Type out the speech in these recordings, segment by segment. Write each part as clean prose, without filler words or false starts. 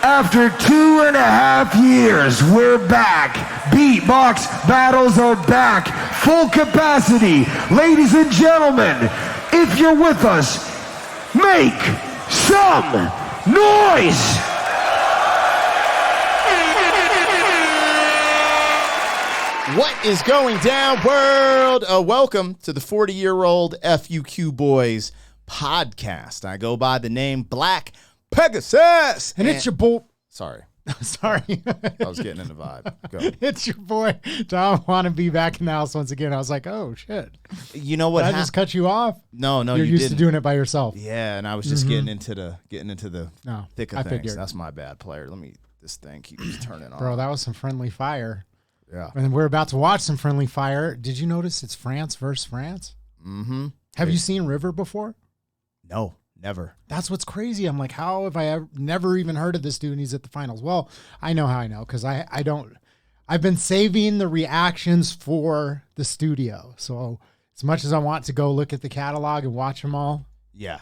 After 2.5 years, we're back. BEATBOX battles are back. Full capacity. Ladies and gentlemen, if you're with us, make some noise. What is going down, world? Welcome to the 40-year-old FUQ Boys podcast. I go by the name Black Pegasus. And it's your boy. Sorry. Sorry. I was getting in the vibe. Go. It's your boy. Don't want to be back in the house once again. I was like, oh, shit. You know what? Did I just cut you off? No, You're you used didn't. to doing it by yourself. Yeah, and I was just getting into the thick of I things. figured. That's my bad, player. This thing keeps turning on. Bro, that was some friendly fire. Yeah. And we're about to watch some friendly fire. Did you notice it's France versus France? Mm-hmm. Have you seen River before? No, never. That's what's crazy. I'm like, how have I never even heard of this dude and he's at the finals? Well, I know how I know because I've been saving the reactions for the studio. So as much as I want to go look at the catalog and watch them all. Yeah.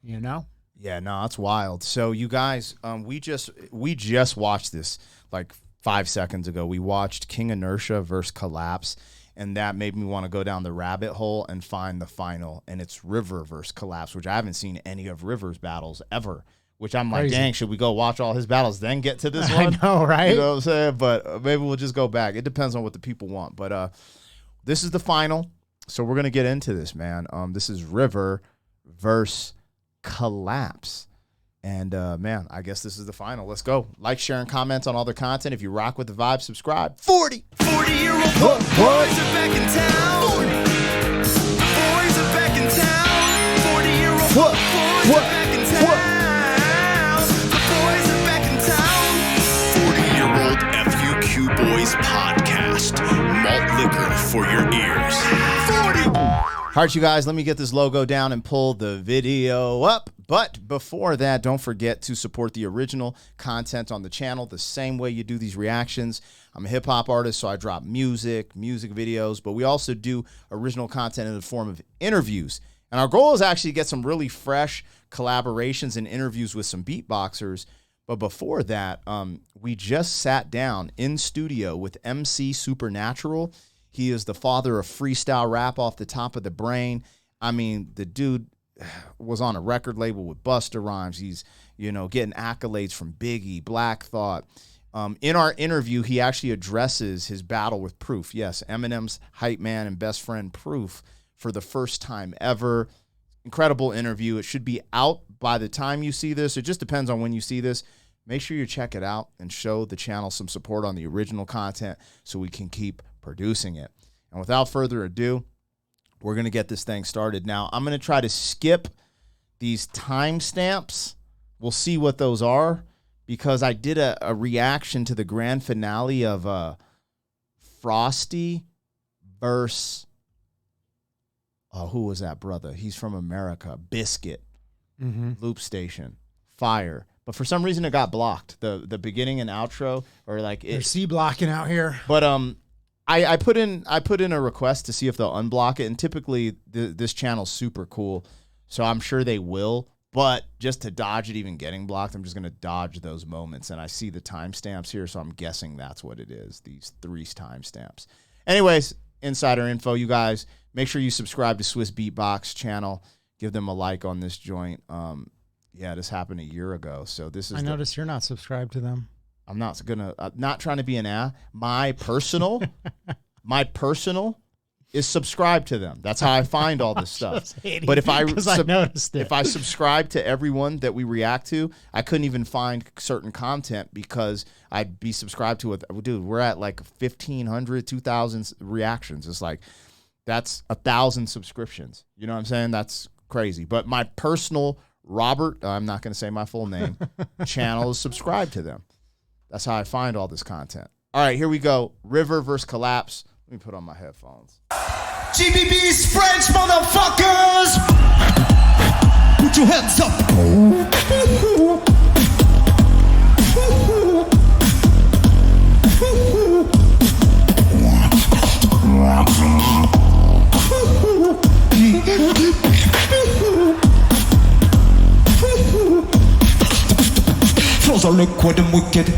You know? Yeah, no, that's wild. So you guys, we just watched this like 5 seconds ago. We watched King Inertia versus Colaps, and that made me want to go down the rabbit hole and find the final, and it's River versus Colaps, which I haven't seen any of River's battles ever, which I'm like, dang, should we go watch all his battles, then get to this one? I know, right? You know what I'm saying? But maybe we'll just go back. It depends on what the people want. But this is the final, so we're going to get into this, man. This is River versus Colaps. And, man, I guess this is the final. Let's go. Like, share, and comment on all their content. If you rock with the vibe, subscribe. 40-year-old boys are back in town. Boys are back in town. 40-year-old boys are back in town. The boys are back in town. 40-year-old FUQ Boys podcast. Malt liquor for your ears. 40. All right, you guys, let me get this logo down and pull the video up. But before that, don't forget to support the original content on the channel the same way you do these reactions. I'm a hip-hop artist, so I drop music videos, but we also do original content in the form of interviews. And our goal is actually to get some really fresh collaborations and interviews with some beatboxers. But before that, we just sat down in studio with MC Supernatural. He is the father of freestyle rap off the top of the brain. I mean, the dude was on a record label with Busta Rhymes. He's, getting accolades from Biggie, Black Thought. In our interview, he actually addresses his battle with Proof. Yes, Eminem's hype man and best friend Proof for the first time ever. Incredible interview. It should be out by the time you see this. It just depends on when you see this. Make sure you check it out and show the channel some support on the original content so we can keep producing it. And without further ado, we're going to get this thing started. Now, I'm going to try to skip these timestamps. We'll see what those are because I did a reaction to the grand finale of Frosty versus, who was that brother? He's from America. Biscuit. Loop Station. Fire. But for some reason, it got blocked. The beginning and outro, or like They're C-blocking out here. But I put in a request to see if they'll unblock it, and typically this channel's super cool, so I'm sure they will. But just to dodge it even getting blocked, I'm just gonna dodge those moments. And I see the timestamps here, so I'm guessing that's what it is. These 3 timestamps. Anyways, insider info, you guys. Make sure you subscribe to Swiss Beatbox channel. Give them a like on this joint. Yeah, this happened a year ago, so this is. I noticed you're not subscribed to them. I'm not not trying to be an my personal is subscribe to them. That's how I find all this stuff. But if I noticed it. If I subscribe to everyone that we react to, I couldn't even find certain content because I'd be subscribed to it. Dude, we're at like 1,500, 2,000 reactions. It's like that's 1,000 subscriptions. You know what I'm saying? That's crazy. But my personal Robert, I'm not going to say my full name, channel is subscribed to them. That's how I find all this content. All right, here we go. River versus Colaps. Let me put on my headphones. GBB's French motherfuckers! Put your hands up! Flows are liquid and wicked.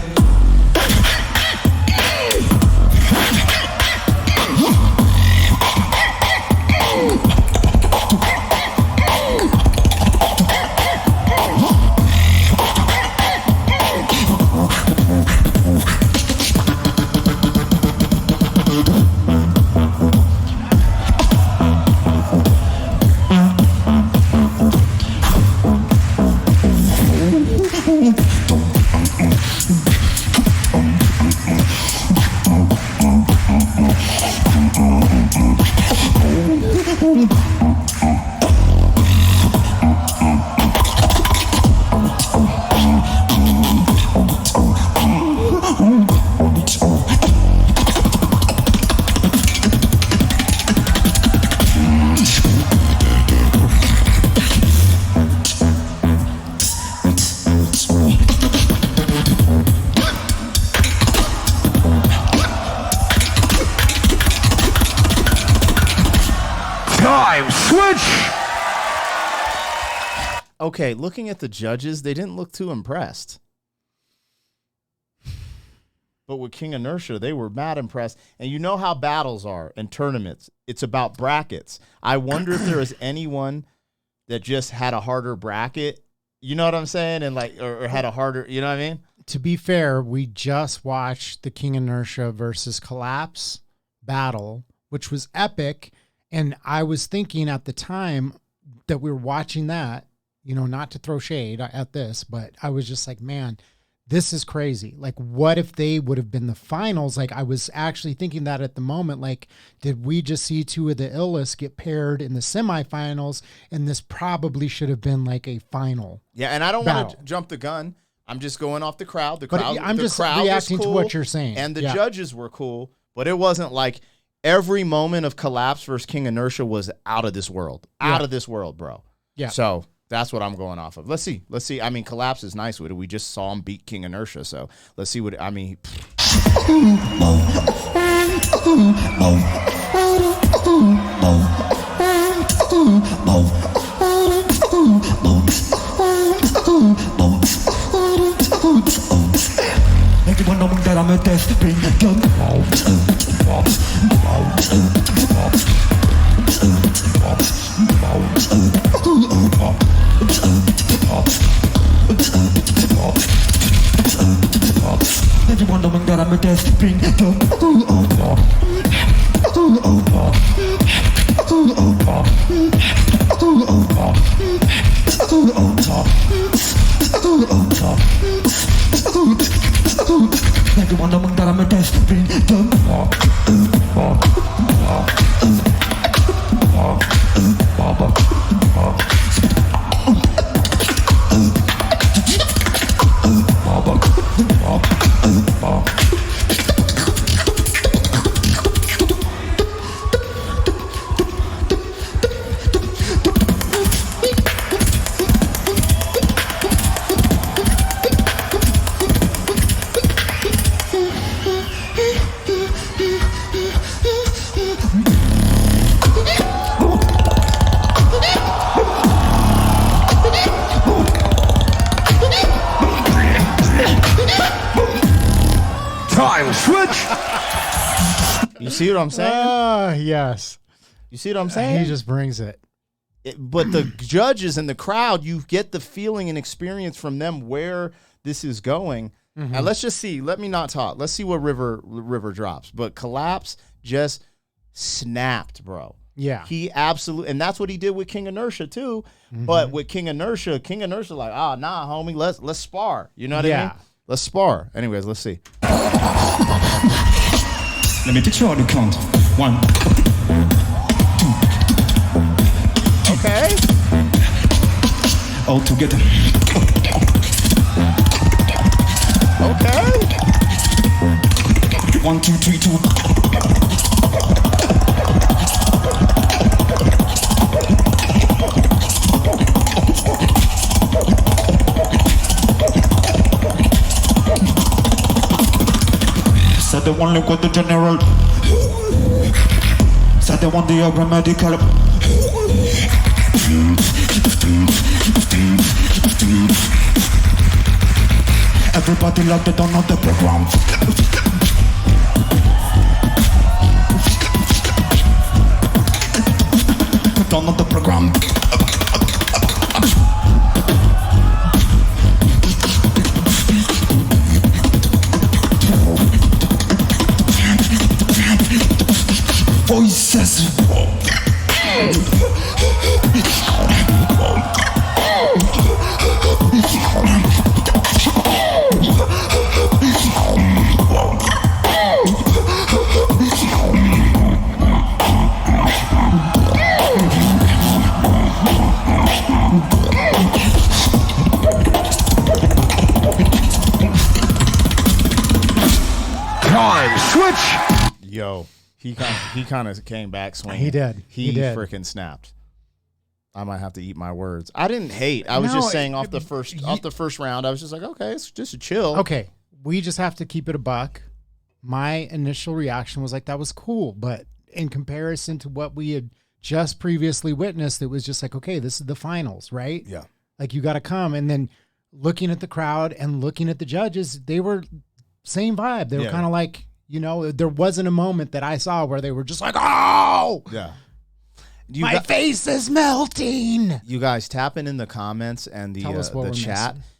Time switch. Okay, looking at the judges, they didn't look too impressed. But with King Inertia, they were mad impressed. And you know how battles are in tournaments. It's about brackets. I wonder if there is anyone that just had a harder bracket. You know what I'm saying? And like, or had a harder, you know what I mean? To be fair, we just watched the King Inertia versus Colaps battle, which was epic. And I was thinking at the time that we were watching that, you know, not to throw shade at this, but I was just like, man, this is crazy. Like, what if they would have been the finals? Like, I was actually thinking that at the moment, like, did we just see two of the illest get paired in the semifinals? And this probably should have been like a final. Yeah, and I don't want to jump the gun. I'm just going off the crowd. The crowd, I'm just reacting to what you're saying. And the judges were cool, but it wasn't like every moment of Colaps versus King Inertia was out of this world. Out of this world, bro. Yeah. So that's what I'm going off of. Let's see. I mean, Colaps is nice with it. We just saw him beat King Inertia, so let's see what I mean. Everyone knowing that I'm a death bring gun. Everyone knowing that I'm a death bring gun. Everyone knowing that I'm a death bring gun. Time switch. You see what I'm saying? Yes. You see what I'm saying? He just brings it. But the judges and the crowd, you get the feeling and experience from them where this is going. And let's just see. Let me not talk. Let's see what River drops. But Colaps just snapped, bro. Yeah. He absolutely, and that's what he did with King Inertia too. But with King Inertia like, nah, homie, let's spar. You know what I mean? Let's spar. Anyways, let's see. Let me teach you how to count. 1, 2. Okay. All together. Okay. 1, 2, 3, 2. Said the one look with the general. Said the one the grammatical. Everybody locked it down on the program. Down on the program. Voices. Time switch. Yo, he kind of came back swinging. He did. He did. freaking snapped. I might have to eat my words. I didn't hate. I was No, just saying off the first round, I was just like, okay, it's just a chill. Okay, we just have to keep it a buck. My initial reaction was like, that was cool. But in comparison to what we had just previously witnessed, it was just like, okay, this is the finals, right? Yeah. Like, you got to come. And then looking at the crowd and looking at the judges, they were same vibe. They were Yeah. kind of like, you know, there wasn't a moment that I saw where they were just like, oh, Yeah. my face is melting. You guys tapping in the comments and Tell us what the we're chat. missing.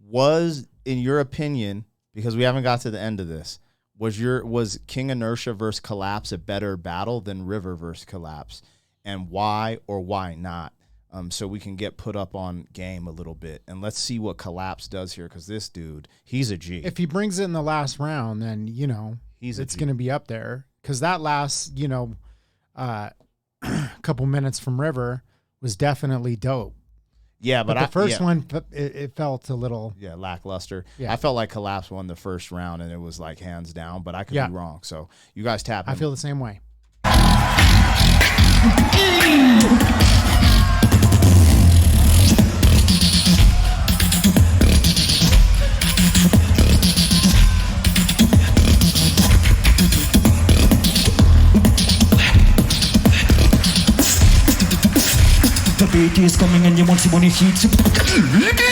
Was, in your opinion, because we haven't got to the end of this, was King Inertia versus Colaps a better battle than River versus Colaps, and why or why not? So we can get put up on game a little bit, and let's see what Colaps does here, because this dude, he's a G. If he brings it in the last round, then, you know, it's going to be up there. Because that last, you know, couple minutes from River was definitely dope. Yeah, But the first one, it felt a little. Yeah, lackluster. Yeah. I felt like Colaps won the first round, and it was like hands down, but I could be wrong. So you guys tap in. I feel the same way. The beat is coming and you want some money heat.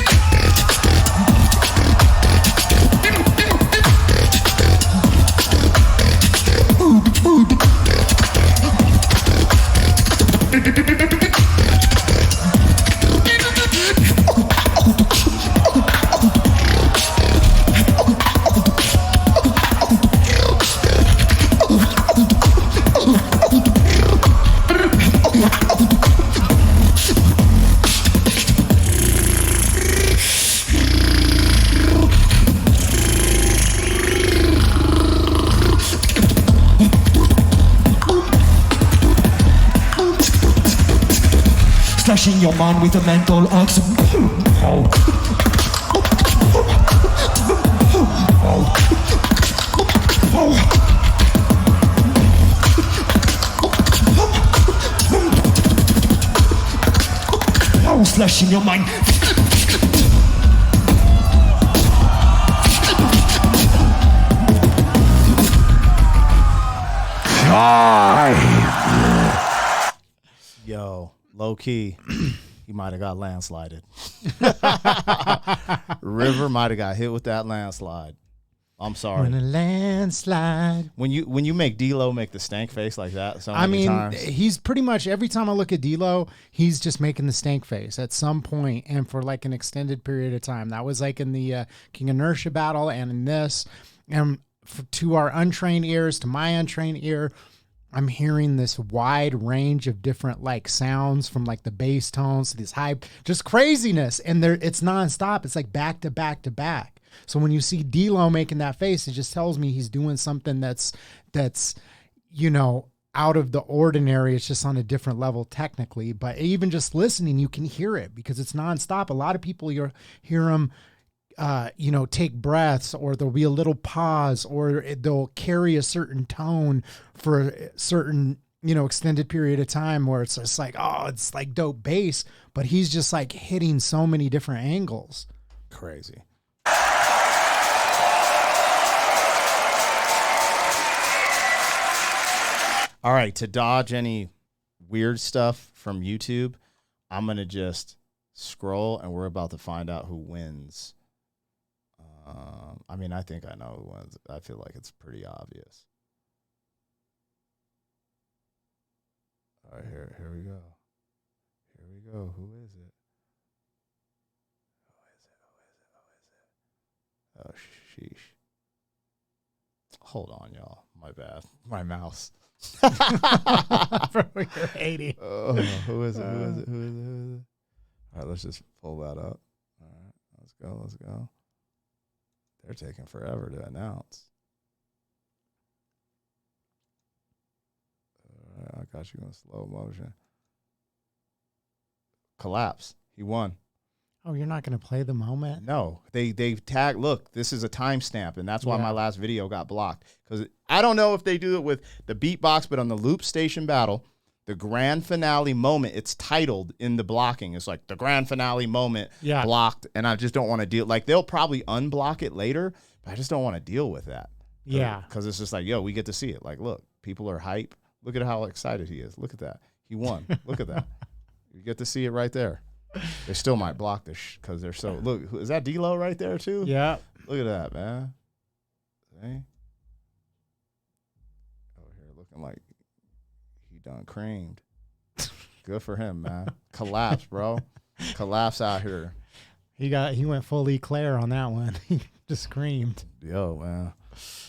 Slashing your mind with a mental axe. Slashing your mind. Yo, low key, he might have got landslided. River might have got hit with that landslide. I'm sorry. When a landslide. When you make D-Lo make the stank face like that so I many mean, times. he's pretty much every time I look at D-Lo, he's just making the stank face at some point and for like an extended period of time. That was like in the King Inertia battle and in this. And to our untrained ears, to my untrained ear, I'm hearing this wide range of different like sounds from like the bass tones to this high, just craziness. And it's nonstop. It's like back to back to back. So when you see D-Lo making that face, it just tells me he's doing something that's, you know, out of the ordinary. It's just on a different level technically, but even just listening, you can hear it because it's nonstop. A lot of people hear them, you know, take breaths, or there'll be a little pause, or they'll carry a certain tone for a certain, you know, extended period of time where it's just like, oh, it's like dope bass, but he's just like hitting so many different angles. Crazy. All right, to dodge any weird stuff from YouTube, I'm going to just scroll, and we're about to find out who wins. I mean, I think I know who wins. I feel like it's pretty obvious. All right, here we go. Here we go. Who is it? Oh, sheesh. Hold on, y'all. My bad. My mouse. Bro, you're 80. Who is it? Who is it? Who is it? Who is it? All right, let's just pull that up. All right, let's go. Let's go. They're taking forever to announce. All right, I got you in slow motion. Colaps. He won. Oh, you're not going to play the moment? No, they tag. Look, this is a timestamp, and that's why my last video got blocked. Because I don't know if they do it with the beatbox, but on the Loop Station Battle, the grand finale moment, it's titled in the blocking. It's like the grand finale moment blocked, and I just don't want to deal. Like, they'll probably unblock it later, but I just don't want to deal with that. Yeah. Because it's just like, yo, we get to see it. Like, look, people are hype. Look at how excited he is. Look at that. He won. Look at that. You get to see it right there. They still might block this because they're so. Look, is that D-Lo right there too? Yeah. Look at that, man. See? Over here looking like he done creamed. Good for him, man. Collapse, bro. Collapse out here. He went full Eclair on that one. He just screamed. Yo, man.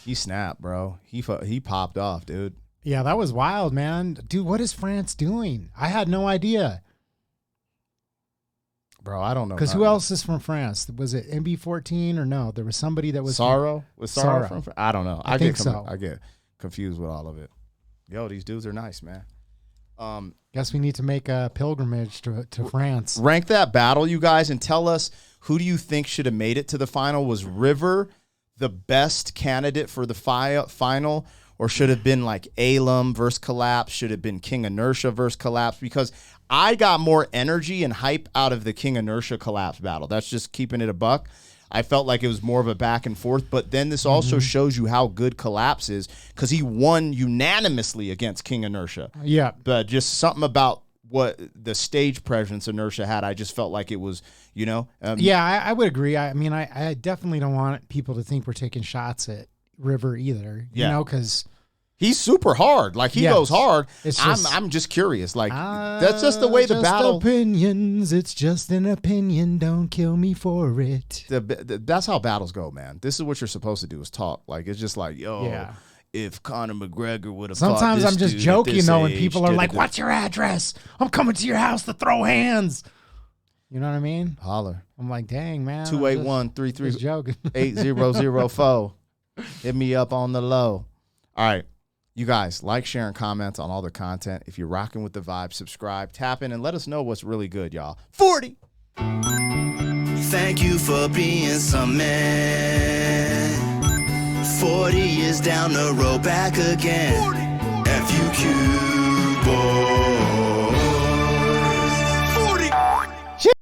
He snapped, bro. He popped off, dude. Yeah, that was wild, man. Dude, what is France doing? I had no idea. Bro, I don't know. Because who else is from France? Was it MB14 or no? There was somebody that was Sorrow? Was Sorrow from France? I don't know. I think so. I get confused with all of it. Yo, these dudes are nice, man. Guess we need to make a pilgrimage to France. Rank that battle, you guys, and tell us who do you think should have made it to the final? Was River the best candidate for the final? Or should have been like Alum versus Colaps? Should have been King Inertia versus Colaps? Because I got more energy and hype out of the King Inertia Colaps battle. That's just keeping it a buck. I felt like it was more of a back and forth. But then this also shows you how good Colaps is because he won unanimously against King Inertia. Yeah. But just something about what the stage presence Inertia had, I just felt like it was, you know. I would agree. I mean, I definitely don't want people to think we're taking shots at River either, you know, because he's super hard. Like, he goes hard. It's just, I'm just curious. Like, that's just the way the battle. Opinions. It's just an opinion. Don't kill me for it. That's how battles go, man. This is what you're supposed to do is talk. Like, it's just like, yo, if Conor McGregor would have Sometimes I'm just joking, though, and people are like, what's what's your address? I'm coming to your house to throw hands. You know what I mean? Holler. I'm like, dang, man. 281-33-8004. Hit me up on the low. All right. You guys, like, share, and comment on all the content. If you're rocking with the vibe, subscribe, tap in, and let us know what's really good, y'all. 40. Thank you for being some man. 40 years down the road, back again. FUQ, boy.